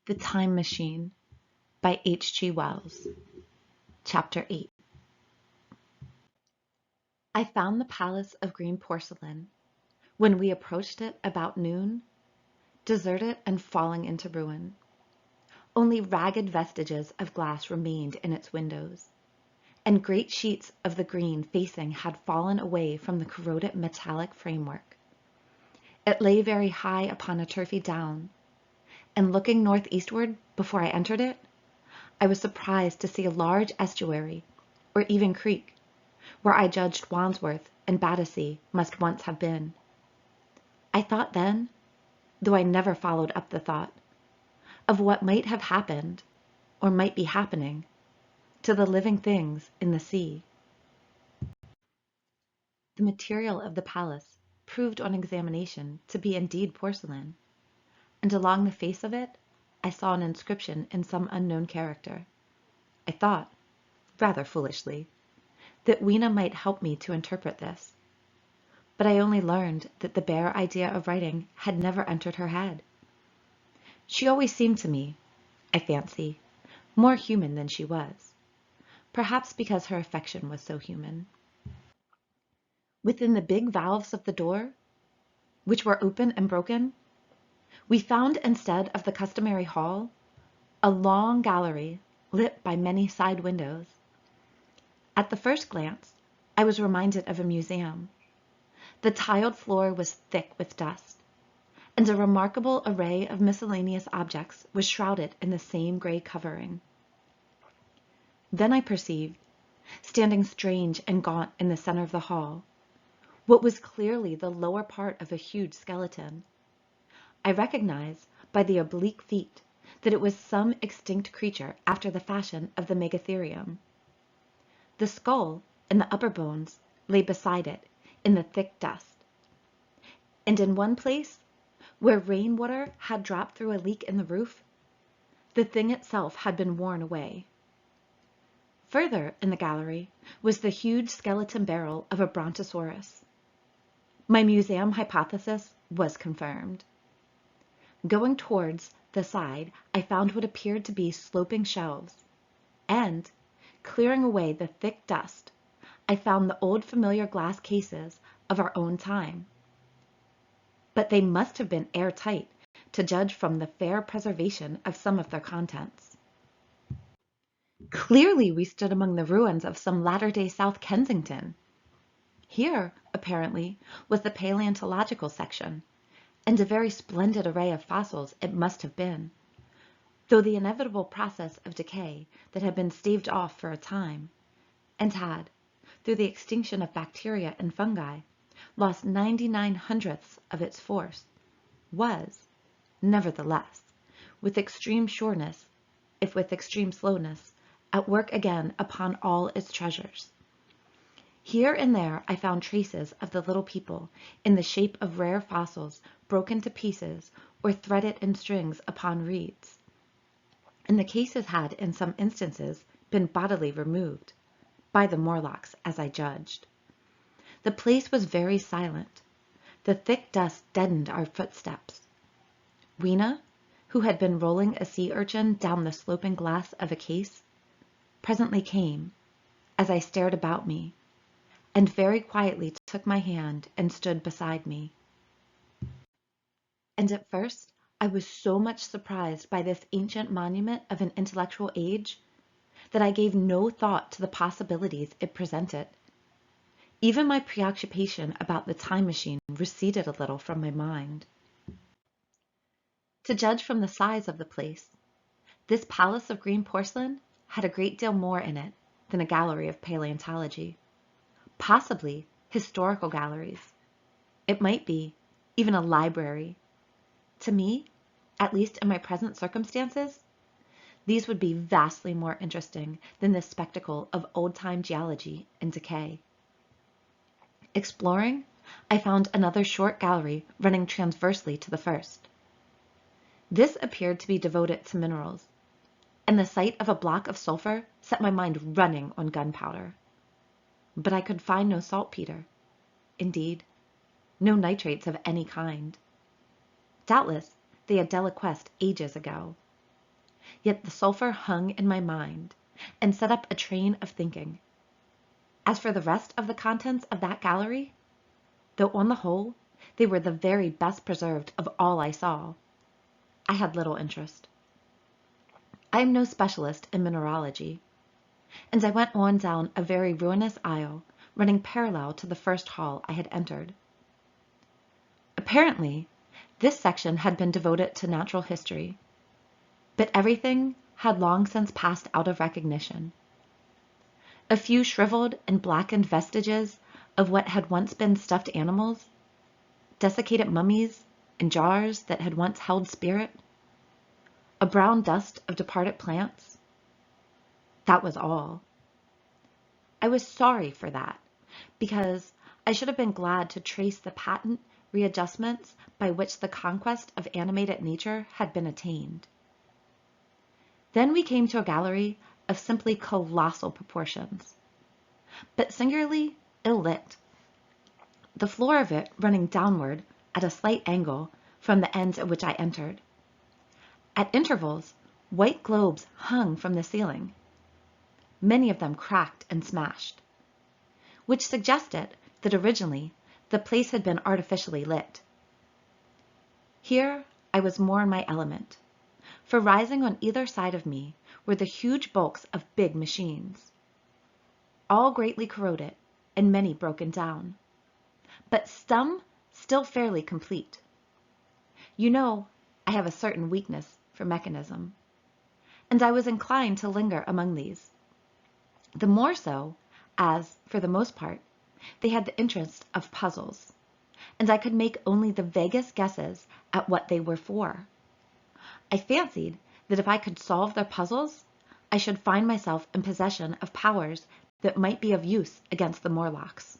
The Time Machine by H.G. Wells. Chapter 8. I found the palace of green porcelain, when we approached it about noon, deserted and falling into ruin. Only ragged vestiges of glass remained in its windows, and great sheets of the green facing had fallen away from the corroded metallic framework. It lay very high upon a turfy down, and looking northeastward before I entered it, I was surprised to see a large estuary, or even creek, where I judged Wandsworth and Battersea must once have been. I thought then, though I never followed up the thought, of what might have happened, or might be happening, to the living things in the sea. The material of the palace proved on examination to be indeed porcelain, and along the face of it I saw an inscription in some unknown character. I thought, rather foolishly, that Weena might help me to interpret this, but I only learned that the bare idea of writing had never entered her head. She always seemed to me, I fancy, more human than she was, perhaps because her affection was so human. Within the big valves of the door, which were open and broken, we found instead of the customary hall, a long gallery lit by many side windows. At the first glance, I was reminded of a museum. The tiled floor was thick with dust, and a remarkable array of miscellaneous objects was shrouded in the same gray covering. Then I perceived, standing strange and gaunt in the center of the hall, what was clearly the lower part of a huge skeleton. I recognized by the oblique feet that it was some extinct creature after the fashion of the megatherium. The skull and the upper bones lay beside it in the thick dust, and in one place, where rainwater had dropped through a leak in the roof, the thing itself had been worn away. Further in the gallery was the huge skeleton barrel of a brontosaurus. My museum hypothesis was confirmed. Going towards the side, I found what appeared to be sloping shelves, and, clearing away the thick dust, I found the old familiar glass cases of our own time. But they must have been airtight, to judge from the fair preservation of some of their contents. Clearly we stood among the ruins of some latter-day South Kensington. Here, apparently, was the paleontological section, and a very splendid array of fossils it must have been, though the inevitable process of decay that had been staved off for a time, and had, through the extinction of bacteria and fungi, lost 99/100ths of its force, was, nevertheless, with extreme sureness, if with extreme slowness, at work again upon all its treasures. Here and there I found traces of the little people in the shape of rare fossils broken to pieces or threaded in strings upon reeds, and the cases had in some instances been bodily removed, by the Morlocks as I judged. The place was very silent. The thick dust deadened our footsteps. Weena, who had been rolling a sea urchin down the sloping glass of a case, presently came, as I stared about me, and very quietly took my hand and stood beside me. And at first I was so much surprised by this ancient monument of an intellectual age that I gave no thought to the possibilities it presented. Even my preoccupation about the time machine receded a little from my mind. To judge from the size of the place, this palace of green porcelain had a great deal more in it than a gallery of paleontology. Possibly historical galleries. It might be even a library. To me, at least in my present circumstances, these would be vastly more interesting than this spectacle of old-time geology in decay. Exploring, I found another short gallery running transversely to the first. This appeared to be devoted to minerals, and the sight of a block of sulfur set my mind running on gunpowder. But I could find no saltpeter. Indeed, no nitrates of any kind. Doubtless they had deliquesced ages ago. yet the sulfur hung in my mind and set up a train of thinking. As for the rest of the contents of that gallery, though on the whole they were the very best preserved of all I saw, I had little interest. I am no specialist in mineralogy, and I went on down a very ruinous aisle running parallel to the first hall I had entered. Apparently, this section had been devoted to natural history, but everything had long since passed out of recognition. A few shriveled and blackened vestiges of what had once been stuffed animals, desiccated mummies and jars that had once held spirit, a brown dust of departed plants. That was all. I was sorry for that, because I should have been glad to trace the patent readjustments by which the conquest of animated nature had been attained. Then we came to a gallery of simply colossal proportions, but singularly ill-lit, the floor of it running downward at a slight angle from the ends at which I entered. At intervals, white globes hung from the ceiling, many of them cracked and smashed, which suggested that originally the place had been artificially lit. Here I was more in my element, for rising on either side of me were the huge bulks of big machines, all greatly corroded and many broken down, but some still fairly complete. You know, I have a certain weakness for mechanism, and I was inclined to linger among these, the more so as, for the most part, they had the interest of puzzles, and I could make only the vaguest guesses at what they were for. I fancied that if I could solve their puzzles, I should find myself in possession of powers that might be of use against the Morlocks.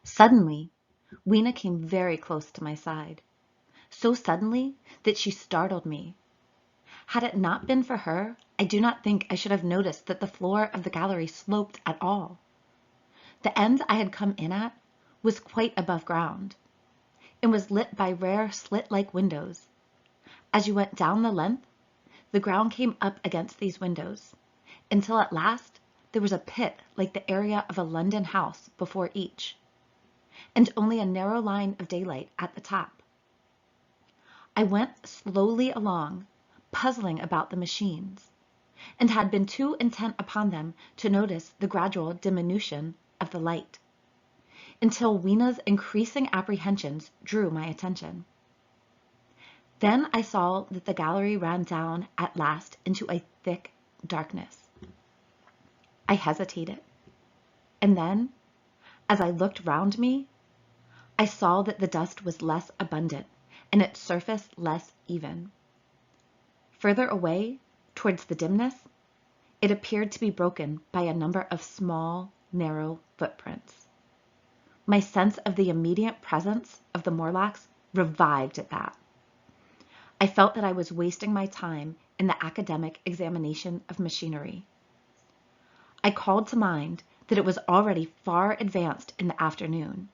Suddenly, Weena came very close to my side, so suddenly that she startled me. Had it not been for her, I do not think I should have noticed that the floor of the gallery sloped at all. The end I had come in at was quite above ground, and was lit by rare slit-like windows. As you went down the length, the ground came up against these windows, until at last there was a pit like the area of a London house before each, and only a narrow line of daylight at the top. I went slowly along, puzzling about the machines, and had been too intent upon them to notice the gradual diminution of the light, until Weena's increasing apprehensions drew my attention. Then I saw that the gallery ran down at last into a thick darkness. I hesitated, and then, as I looked round me, I saw that the dust was less abundant and its surface less even. Further away, towards the dimness, it appeared to be broken by a number of small, narrow footprints. My sense of the immediate presence of the Morlocks revived at that. I felt that I was wasting my time in the academic examination of machinery. I called to mind that it was already far advanced in the afternoon,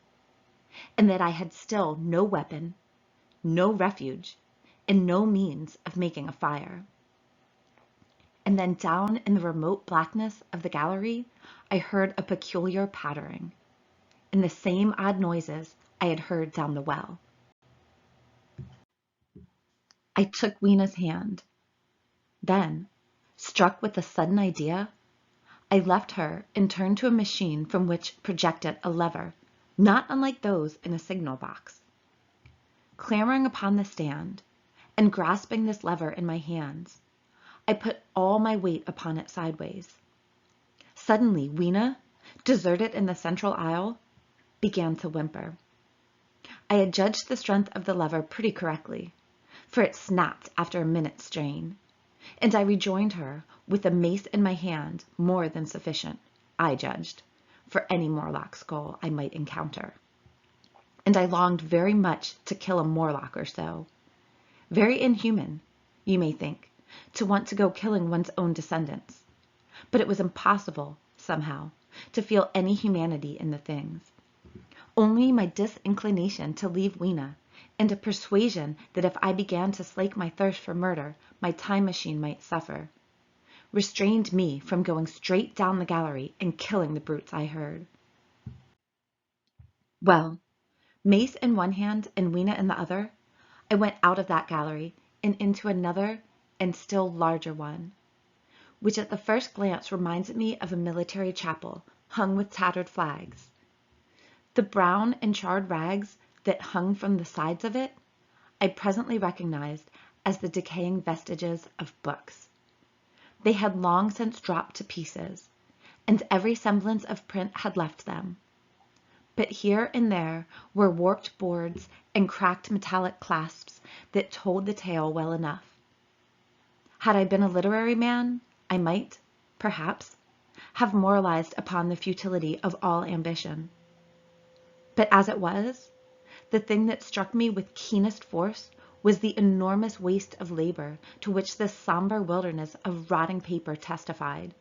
and that I had still no weapon, no refuge, and no means of making a fire. And then down in the remote blackness of the gallery, I heard a peculiar pattering, and the same odd noises I had heard down the well. I took Weena's hand. Then, struck with a sudden idea, I left her and turned to a machine from which projected a lever, not unlike those in a signal box. Clambering upon the stand, and grasping this lever in my hands, I put all my weight upon it sideways. Suddenly, Weena, deserted in the central aisle, began to whimper. I had judged the strength of the lever pretty correctly, for it snapped after a minute's strain, and I rejoined her with a mace in my hand more than sufficient, I judged, for any Morlock skull I might encounter. And I longed very much to kill a Morlock or so. Very inhuman, you may think, to want to go killing one's own descendants, but it was impossible, somehow, to feel any humanity in the things. Only my disinclination to leave Weena and a persuasion that if I began to slake my thirst for murder, my time machine might suffer, restrained me from going straight down the gallery and killing the brutes I heard. Well, mace in one hand and Weena in the other, I went out of that gallery and into another and still larger one, which at the first glance reminded me of a military chapel hung with tattered flags. The brown and charred rags that hung from the sides of it, I presently recognized as the decaying vestiges of books. They had long since dropped to pieces, and every semblance of print had left them. But here and there were warped boards and cracked metallic clasps that told the tale well enough. Had I been a literary man, I might, perhaps, have moralized upon the futility of all ambition. But as it was, the thing that struck me with keenest force was the enormous waste of labor to which this somber wilderness of rotting paper testified.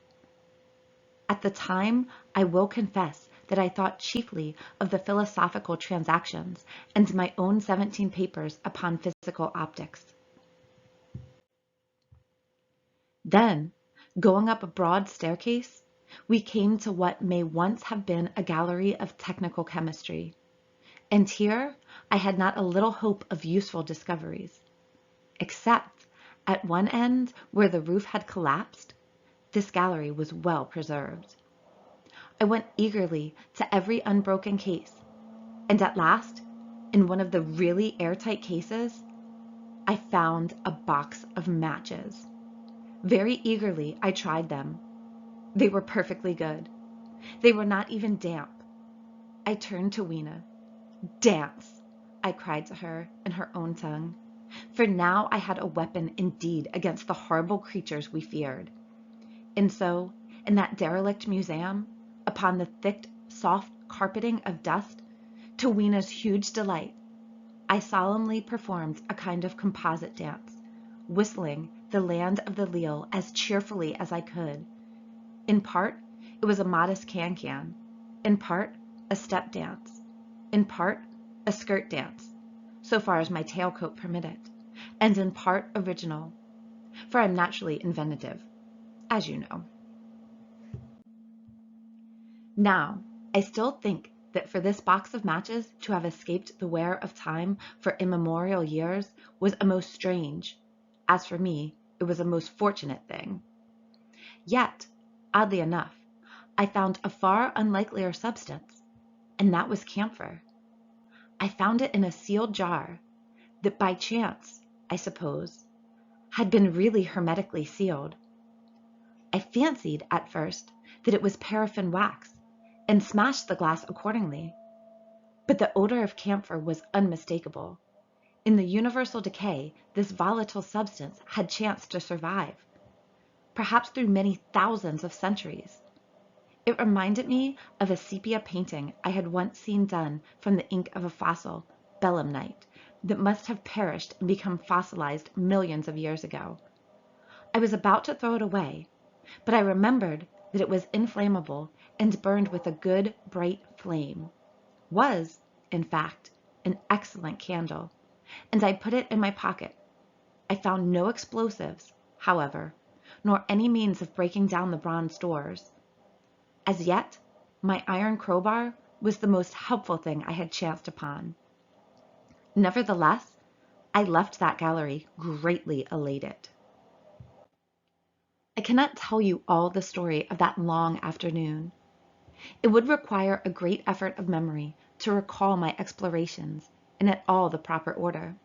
At the time, I will confess that I thought chiefly of the philosophical transactions and my own 17 papers upon physical optics. Then, going up a broad staircase, we came to what may once have been a gallery of technical chemistry. And here I had not a little hope of useful discoveries. Except at one end where the roof had collapsed, this gallery was well preserved. I went eagerly to every unbroken case, and at last, in one of the really airtight cases, I found a box of matches. Very eagerly I tried them. They were perfectly good. They were not even damp. I turned to Weena. "Dance!" I cried to her in her own tongue, for now I had a weapon indeed against the horrible creatures we feared. And so, in that derelict museum, upon the thick, soft carpeting of dust, to Weena's huge delight, I solemnly performed a kind of composite dance, whistling "The Land of the Leal" as cheerfully as I could. In part, it was a modest can-can, in part, a step dance, in part, a skirt dance, so far as my tailcoat permitted, and in part original, for I'm naturally inventive, as you know. Now, I still think that for this box of matches to have escaped the wear of time for immemorial years was a most strange, as for me, it was a most fortunate thing. Yet, oddly enough, I found a far unlikelier substance, and that was camphor. I found it in a sealed jar that by chance, I suppose, had been really hermetically sealed. I fancied at first that it was paraffin wax, and smashed the glass accordingly. But the odor of camphor was unmistakable. In the universal decay, this volatile substance had chanced to survive, perhaps through many thousands of centuries. It reminded me of a sepia painting I had once seen done from the ink of a fossil, belemnite, that must have perished and become fossilized millions of years ago. I was about to throw it away, but I remembered that it was inflammable and burned with a good, bright flame, was, in fact, an excellent candle, and I put it in my pocket. I found no explosives, however, nor any means of breaking down the bronze doors. As yet, my iron crowbar was the most helpful thing I had chanced upon. Nevertheless, I left that gallery greatly elated. I cannot tell you all the story of that long afternoon. It would require a great effort of memory to recall my explorations in all the proper order.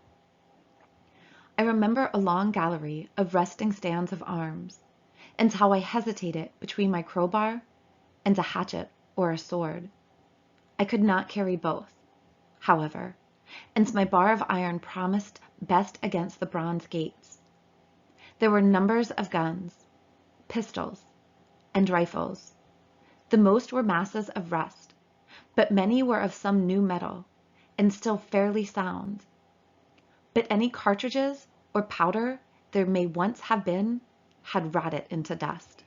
I remember a long gallery of resting stands of arms, and how I hesitated between my crowbar and a hatchet or a sword. I could not carry both, however, and my bar of iron promised best against the bronze gates. There were numbers of guns, pistols, and rifles. The most were masses of rust, but many were of some new metal, and still fairly sound. But any cartridges or powder there may once have been had rotted into dust.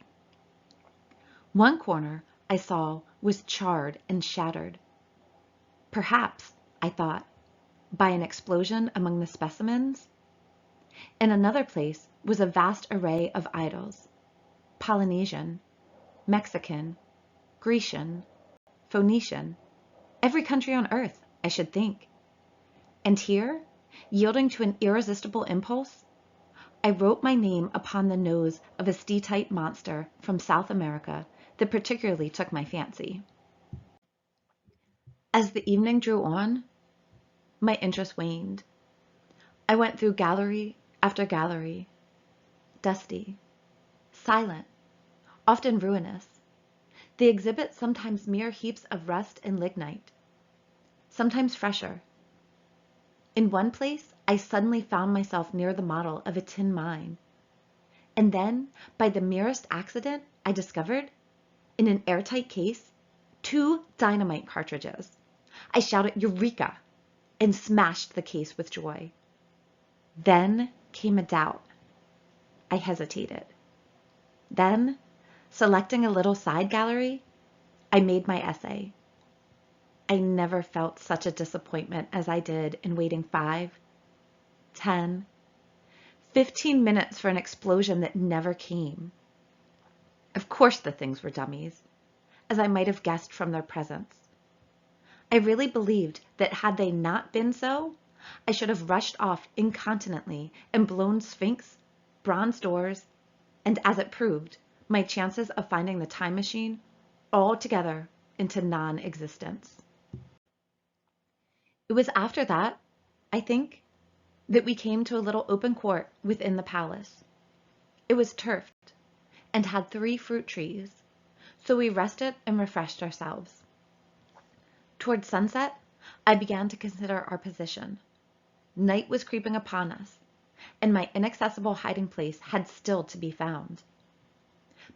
One corner, I saw, was charred and shattered. Perhaps, I thought, by an explosion among the specimens. In another place was a vast array of idols, Polynesian, Mexican, Grecian, Phoenician, every country on earth, I should think. And here, yielding to an irresistible impulse, I wrote my name upon the nose of a steatite monster from South America that particularly took my fancy. As the evening drew on, my interest waned. I went through gallery after gallery, dusty, silent, often ruinous. The exhibits sometimes mere heaps of rust and lignite, sometimes fresher. In one place, I suddenly found myself near the model of a tin mine. And then, by the merest accident, I discovered, in an airtight case, 2 dynamite cartridges. I shouted, "Eureka!" and smashed the case with joy. Then came a doubt. I hesitated. Then, selecting a little side gallery, I made my essay. I never felt such a disappointment as I did in waiting 5, 10, 15 minutes for an explosion that never came. Of course the things were dummies, as I might have guessed from their presence. I really believed that had they not been so, I should have rushed off incontinently and blown Sphinx, bronze doors, and as it proved, my chances of finding the time machine altogether into non-existence. It was after that, I think, that we came to a little open court within the palace. It was turfed and had 3 fruit trees, so we rested and refreshed ourselves. Toward sunset, I began to consider our position. Night was creeping upon us, and my inaccessible hiding place had still to be found.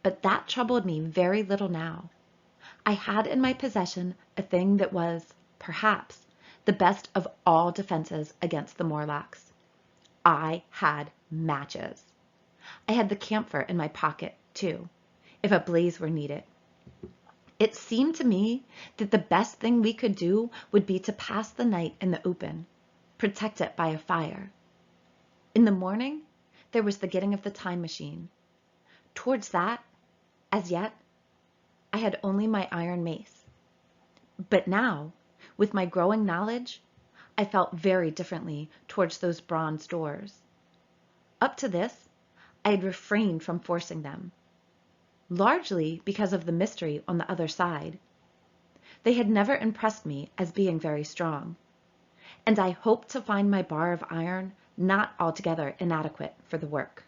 But that troubled me very little now. I had in my possession a thing that was, perhaps, the best of all defenses against the Morlocks. I had matches. I had the camphor in my pocket, too, if a blaze were needed. It seemed to me that the best thing we could do would be to pass the night in the open, protected by a fire. In the morning, there was the getting of the time machine. Towards that, as yet, I had only my iron mace. But now, with my growing knowledge, I felt very differently towards those bronze doors. Up to this, I had refrained from forcing them, largely because of the mystery on the other side. They had never impressed me as being very strong, and I hoped to find my bar of iron not altogether inadequate for the work.